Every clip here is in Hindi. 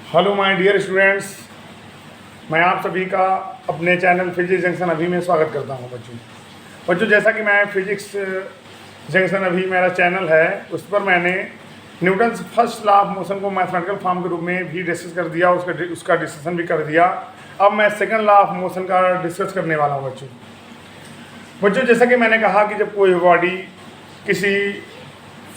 हेलो माय डियर स्टूडेंट्स, मैं आप सभी का अपने चैनल फिजिक्स जंक्शन अभी में स्वागत करता हूं। बच्चों जैसा कि मैं फिजिक्स जंक्शन अभी मेरा चैनल है, उस पर मैंने Newton first law of motion को मैथमेटिकल फॉर्म के रूप में भी डिस्कस कर दिया, उसका डिस्कशन भी कर दिया। अब मैं सेकंड लॉ ऑफ मोशन का डिस्कस करने वाला हूँ। बच्चों जैसा कि मैंने कहा कि जब कोई बॉडी किसी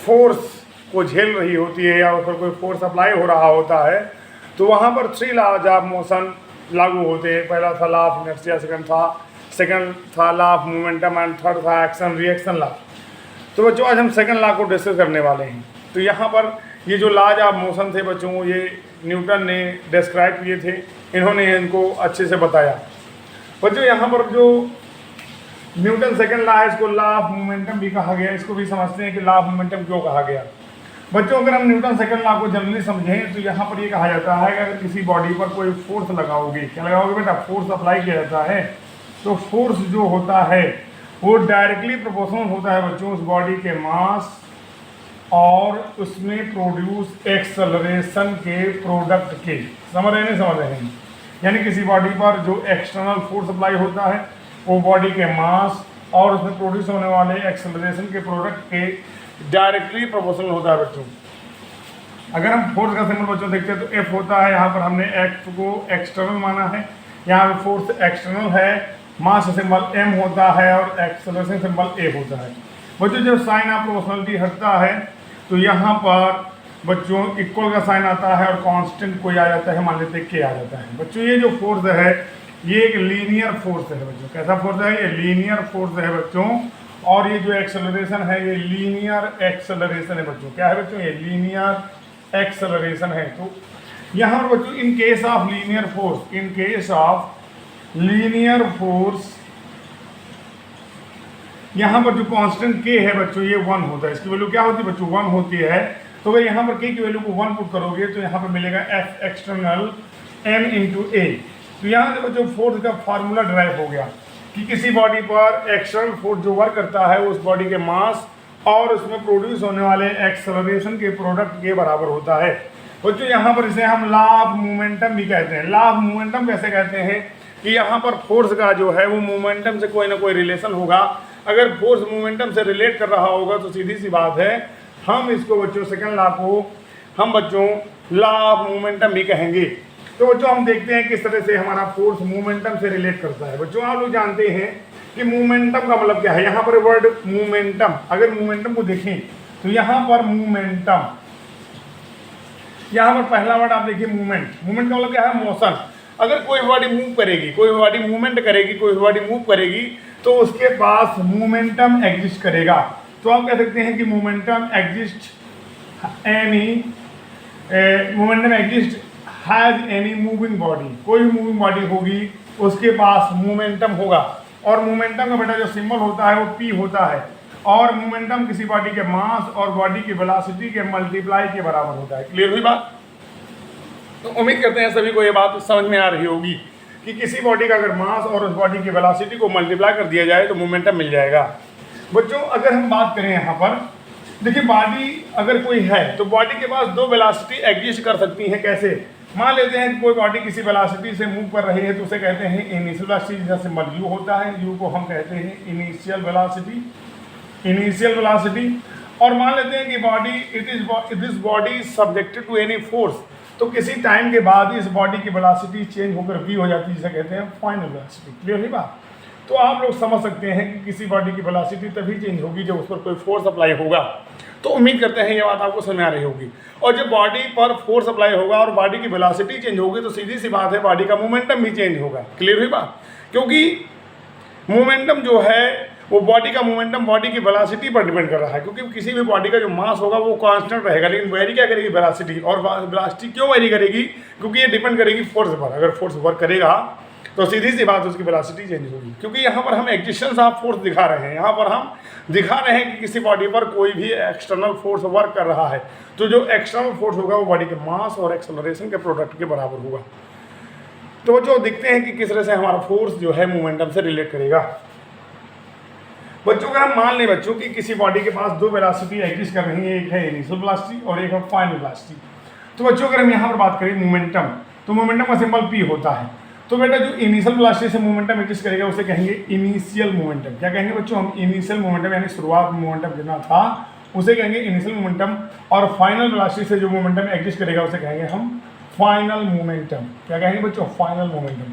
फोर्स को झेल रही होती है या उस पर कोई फोर्स अप्लाई हो रहा होता है, तो वहाँ पर 3 लॉज ऑफ मोशन लागू होते हैं। पहला था लॉ ऑफ इनर्शिया, सेकंड था law of momentum and third था एक्शन रिएक्शन लॉ। तो बच्चों आज हम सेकंड लॉ को डिस्कस करने वाले हैं। तो यहाँ पर ये जो लॉज ऑफ मोशन थे बच्चों, ये न्यूटन ने डिस्क्राइब किए थे, इन्होंने इनको अच्छे से बताया। बच्चों यहाँ पर जो न्यूटन सेकंड लॉ है, इसको लॉ ऑफ मोमेंटम भी कहा गया। इसको भी समझते हैं कि लॉ ऑफ मोमेंटम क्यों कहा गया। बच्चों अगर हम न्यूटन सेकंड लॉ को जनरली समझें तो यहाँ पर ये कहा जाता है कि अगर किसी बॉडी पर कोई फोर्स लगाओगे, क्या लगाओगे बेटा, फोर्स अप्लाई किया जाता है, तो फोर्स जो होता है वो डायरेक्टली प्रोपोर्शनल होता है बच्चों उस बॉडी के मास और उसमें प्रोड्यूस एक्सेलरेशन के प्रोडक्ट के। समझ रहे नहीं समझ रहे हैं? यानी किसी बॉडी पर जो एक्सटर्नल फोर्स अप्लाई होता है वो बॉडी के मास और उसमें प्रोड्यूस होने वाले एक्सेलरेशन के प्रोडक्ट के डायरेक्टली प्रोपोर्शनल होता है बच्चों। अगर हम फोर्स का सिंबल बच्चों देखते हैं तो एफ होता है, यहाँ पर हमने एफ को एक्सटर्नल माना है, यहाँ पर फोर्स एक्सटर्नल है, मास सिंबल एम होता है और एक्सेलरेशन सिंबल ए होता है। बच्चों जब साइन ऑफ प्रोपोर्शनलिटी हटता है तो यहाँ पर बच्चों इक्वल का साइन आता है और कांस्टेंट कोई आ जाता है, मान लेते हैं के आ जाता है। बच्चों ये जो फोर्स है ये एक लीनियर फोर्स है बच्चों। कैसा फोर्स है? ये लीनियर फोर्स है बच्चों। और ये जो एक्सेलरेशन है ये लीनियर एक्सेलरेशन है बच्चों। क्या है बच्चों? ये लीनियर एक्सेलरेशन है। तो यहाँ पर बच्चों in case of linear force, in case of linear force, यहाँ पर जो कांस्टेंट के है बच्चों ये 1 होता है। इसकी वैल्यू क्या होती है बच्चों? 1 होती है। तो अगर यहाँ पर के की वैल्यू को 1 पुट करोगे तो यहाँ पर मिलेगा एफ एक्सटर्नल एम इंटू ए। तो यहाँ से बच्चों फोर्स का फार्मूला डिराइव हो गया कि किसी बॉडी पर एक्सटर्नल फोर्स जो वर्क करता है उस बॉडी के मास और उसमें प्रोड्यूस होने वाले एक्सेलरेशन के प्रोडक्ट के बराबर होता है। बच्चों यहाँ पर इसे हम लॉ ऑफ मोमेंटम भी कहते हैं। लॉ ऑफ मोमेंटम कैसे कहते हैं कि यहाँ पर फोर्स का जो है वो मोमेंटम से कोई ना कोई रिलेशन होगा। अगर फोर्स मोमेंटम से रिलेट कर रहा होगा तो सीधी सी बात है हम इसको बच्चों सेकंड लॉ को हम बच्चों लॉ ऑफ मोमेंटम भी कहेंगे। तो बच्चों हम देखते हैं किस तरह से हमारा फोर्स मोमेंटम से रिलेट करता है। बच्चों आप लोग जानते हैं कि मोमेंटम का मतलब क्या है। यहाँ पर वर्ड मोमेंटम, अगर मोमेंटम को देखें तो यहाँ पर मोमेंटम, यहाँ पर पहला वर्ड आप देखिए मूवमेंट। मूवमेंट का मतलब क्या है? मोशन। अगर कोई बॉडी मूव करेगी, कोई बॉडी मूवमेंट करेगी, कोई बॉडी मूव करेगी तो उसके पास मोमेंटम एग्जिस्ट करेगा। तो आप कह सकते हैं कि momentum exist has any moving body. कोई मूविंग बॉडी होगी उसके पास मोमेंटम होगा। और मोमेंटम का बेटा जो सिंबल होता है वो पी होता है। और मोमेंटम किसी बॉडी के मास और बॉडी की वेलोसिटी के मल्टीप्लाई के बराबर होता है। क्लियर हुई बात? तो उम्मीद करते हैं सभी को ये बात समझ में आ रही होगी कि किसी बॉडी का अगर मास और उस बॉडी की वेलोसिटी को मल्टीप्लाई कर दिया जाए तो मोमेंटम मिल जाएगा। बच्चों अगर हम बात करें यहाँ पर, देखिए बॉडी अगर कोई है तो बॉडी के पास 2 वेलोसिटी एग्जिस्ट कर सकती हैं। कैसे? मान लेते हैं कि कोई बॉडी किसी वेलोसिटी से मूव कर रही है तो उसे कहते हैं इनिशियल वेलोसिटी, जिसका सिंबल यू होता है। यू को हम कहते हैं इनिशियल वेलोसिटी, इनिशियल वेलोसिटी। और मान लेते हैं कि this body is subjected to any force, तो किसी टाइम के बाद इस बॉडी की वेलोसिटी चेंज होकर वी हो जाती है, जिसे कहते हैं फाइनल वेलोसिटी। क्लियर है बात? तो आप लोग समझ सकते हैं कि किसी बॉडी की वेलोसिटी तभी चेंज होगी जब उस पर कोई फोर्स अप्लाई होगा। तो उम्मीद करते हैं ये बात आपको समझ में आ रही होगी। और जब बॉडी पर फोर्स अप्लाई होगा और बॉडी की वेलोसिटी चेंज होगी तो सीधी सी बात है बॉडी का मोमेंटम भी चेंज होगा। क्लियर हुई बात? क्योंकि मोमेंटम जो है वो बॉडी का मोमेंटम बॉडी की वेलोसिटी पर डिपेंड कर रहा है। क्योंकि किसी भी बॉडी का जो मास होगा वो कांस्टेंट रहेगा, लेकिन वेरी क्या करेगी? वेलोसिटी। और वेलोसिटी क्यों वेरी करेगी? क्योंकि ये डिपेंड करेगी फोर्स पर। अगर फोर्स वर्क करेगा तो सीधी सी बात उसकी वेलोसिटी चेंज होगी। क्योंकि यहाँ पर हम एग्जिस्टेंस ऑफ फोर्स दिखा रहे हैं, यहाँ पर हम दिखा रहे हैं कि किसी बॉडी पर कोई भी एक्सटर्नल फोर्स वर्क कर रहा है, तो जो एक्सटर्नल फोर्स होगा वो बॉडी के मास और एक्सेलरेशन के प्रोडक्ट के बराबर होगा। तो जो देखते हैं कि किस तरह से हमारा फोर्स जो है मोमेंटम से रिलेट करेगा। बच्चों अगर हम मान लें बच्चों कि किसी बॉडी के पास 2 वेलोसिटी एग्जिस्ट कर रही है, एक है इनिशियल वेलोसिटी और एक है फाइनल वेलोसिटी। तो बच्चों अगर हम यहाँ पर बात करें मोमेंटम, तो मोमेंटम का सिंबल P होता है। तो बेटा जो इनिशियल वेलोसिटी से मोमेंटम एग्जिस्ट करेगा उसे कहेंगे इनिशियल मोमेंटम। क्या कहेंगे बच्चों हम? इनिशियल मोमेंटम, यानी शुरुआत में मोमेंटम कितना था उसे कहेंगे इनिशियल मोमेंटम। और फाइनल वेलोसिटी से जो मोमेंटम एग्जिस्ट करेगा उसे कहेंगे हम फाइनल मोमेंटम। क्या कहेंगे बच्चों? Final momentum.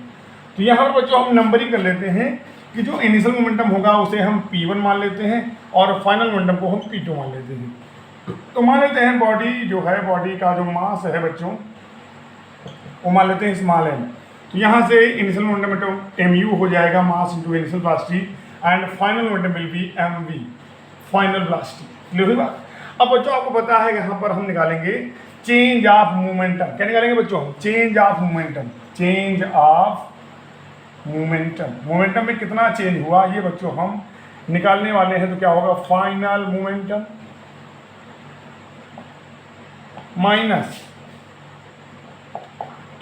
तो यहाँ पर बच्चों हम नंबरिंग कर लेते हैं कि जो इनिशियल मोमेंटम होगा उसे हम P1 मान लेते हैं और फाइनल मोमेंटम को हम P2 मान लेते हैं। तो मान लेते हैं बॉडी जो है, बॉडी का जो मास है बच्चों वो मान लेते हैं स्मॉल m। तो यहाँ से इनिशियल मोमेंटम mu हो जाएगा, mass into initial velocity, and final momentum will be mv, final velocity. Clear हुई बात? अब बच्चों आपको पता है यहाँ पर हम निकालेंगे चेंज ऑफ मोमेंटम। क्या निकालेंगे बच्चों? Change of momentum. Change of momentum, momentum में कितना चेंज हुआ ये बच्चों हम निकालने वाले हैं। तो क्या होगा? Final momentum minus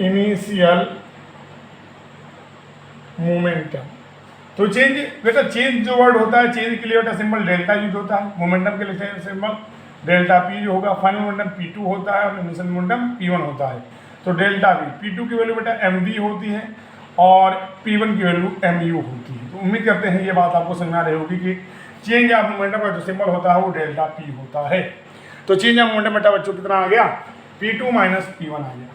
initial momentum. तो चेंज बेटा, चेंज जो वर्ड होता है, चेंज के लिए बेटा सिंबल डेल्टा यूज होता है, मोमेंटम के लिए सिंबल डेल्टा P जो होगा, फाइनल मोमेंटम P2 होता है और इनिशियल मोमेंटम P1 होता है। तो डेल्टा V, P2 की वैल्यू बेटा mv होती है और P1 की वैल्यू mu होती है। तो उम्मीद करते हैं ये बात आपको समझ आ रही होगी कि चेंज ऑफ मोमेंटम का जो सिंबल होता है वो डेल्टा P होता है। तो चेंज ऑफ मोमेंटम बेटा बच्चों कितना आ गया? P2 माइनस P1 आ गया।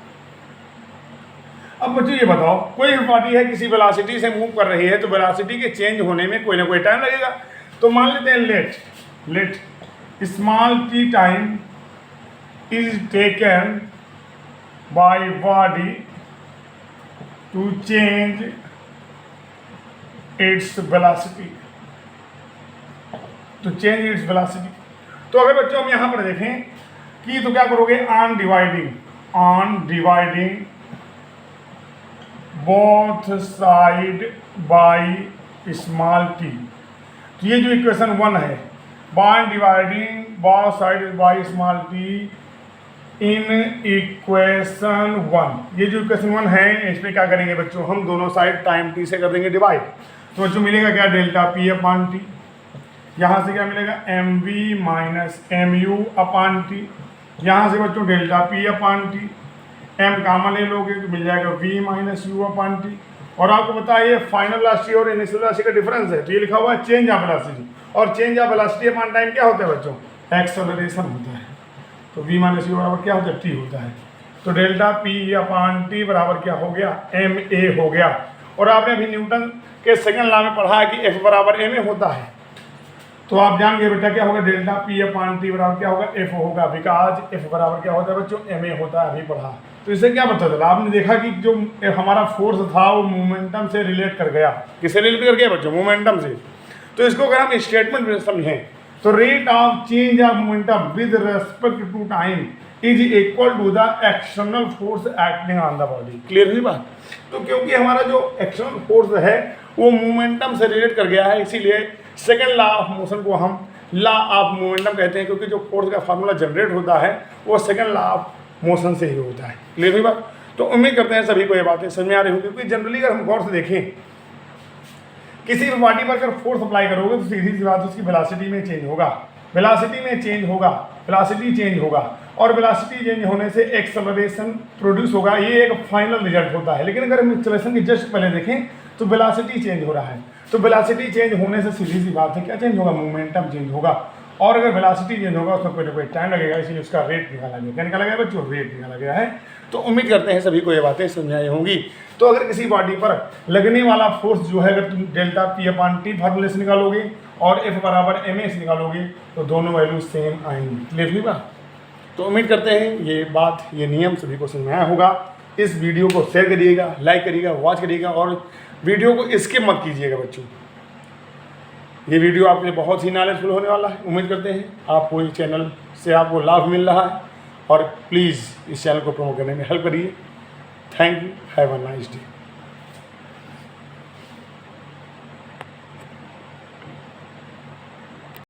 अब बच्चों ये बताओ, कोई बॉडी है किसी वेलोसिटी से मूव कर रही है, तो वेलोसिटी के चेंज होने में कोई ना कोई टाइम लगेगा। तो मान लेते हैं let small t time is taken by body to change its velocity, to change its velocity. तो अगर बच्चों हम यहाँ पर देखें कि तो क्या करोगे? On dividing both side by small t। तो ये जो इक्वेशन 1 है, by dividing both side by small t in equation 1, ये जो इक्वेशन 1 है इसमें क्या करेंगे बच्चों? हम दोनों साइड टाइम t से कर देंगे डिवाइड। तो बच्चों मिलेगा क्या? Delta P upon t। यहाँ से क्या मिलेगा? mv minus mu upon t। यहाँ से बच्चों delta P upon t, m common ले लोगे तो मिल जाएगा v minus u upon t। और आपको पता है ये फाइनल वेलोसिटी और इनिशियल वेलोसिटी का डिफरेंस है, तो ये लिखा हुआ है चेंज ऑफ वेलोसिटी। और change of velocity upon time क्या होता है बच्चों? एक्सेलरेशन होता है। तो v माइनस u बराबर क्या होता है? t होता है। तो डेल्टा P अपॉन t बराबर क्या हो गया? ma हो गया। और आपने अभी न्यूटन के सेकंड लॉ में पढ़ा है कि F बराबर ma होता है। तो आप जान गए बेटा क्या होगा? डेल्टा P अपॉन t बराबर क्या होगा? F होगा, बिकॉज F बराबर क्या होता है बच्चों? ma होता है, अभी पढ़ा। तो इससे क्या पता चला? आपने देखा कि जो हमारा फोर्स था वो मोमेंटम से रिलेट कर गया। किससे रिलेट कर गया बच्चों? मोमेंटम से। तो इसको अगर हम स्टेटमेंट में समझें तो rate of change of momentum with respect to time is equal to the external force acting on the body. Clear हुई बात? तो क्योंकि हमारा जो एक्सटर्नल फोर्स है वो मोमेंटम से रिलेट कर गया है, इसीलिए सेकेंड लॉ ऑफ मोशन को हम लॉ ऑफ मोमेंटम कहते हैं, क्योंकि जो फोर्स का फार्मूला जनरेट होता है वो सेकेंड लॉ ऑफ मोशन से ही होता है। क्लियर हुई बात? तो उम्मीद करते हैं सभी को ये बातें समझ में आ रही होगी। क्योंकि जनरली अगर हम गौर से देखें, किसी भी बॉडी पर अगर फोर्स अप्लाई करोगे तो सीधी सी बात उसकी वेलोसिटी में चेंज होगा, वेलोसिटी में चेंज होगा, वेलोसिटी चेंज होगा, और वेलोसिटी चेंज होने से एक्सेलरेशन प्रोड्यूस होगा। ये एक फाइनल रिजल्ट होता है। लेकिन अगर हम एक्सेलरेशन की जस्ट पहले देखें तो वेलोसिटी चेंज हो रहा है। तो वेलोसिटी चेंज होने से सीधी सी बात है क्या चेंज होगा? मोमेंटम चेंज होगा। और अगर वेलोसिटी चेंज होगा उसमें कोई ना कोई टाइम लगेगा, इसलिए उसका रेट निकाला गया। क्या निकाला गया बच्चों? रेट निकाला गया है। तो उम्मीद करते हैं सभी को ये बातें समझाई होंगी। तो अगर किसी बॉडी पर लगने वाला फोर्स जो है, अगर तुम डेल्टा P अपॉन t फार्मूले से निकालोगे और F बराबर ma से निकालोगे तो दोनों वैल्यू सेम आएंगी। क्लियर हुई बात? तो उम्मीद करते हैं ये बात, ये नियम सभी को समझ में आया होगा। इस वीडियो को शेयर करिएगा, लाइक करिएगा, वॉच करिएगा और वीडियो को स्किप मत कीजिएगा बच्चों। ये वीडियो आपके लिए बहुत ही नॉलेजफुल होने वाला है। उम्मीद करते हैं आपको इस चैनल से आपको लाभ मिल रहा है और प्लीज़ इस चैनल को प्रमोट करने में हेल्प करिए। Thank you, have a nice day.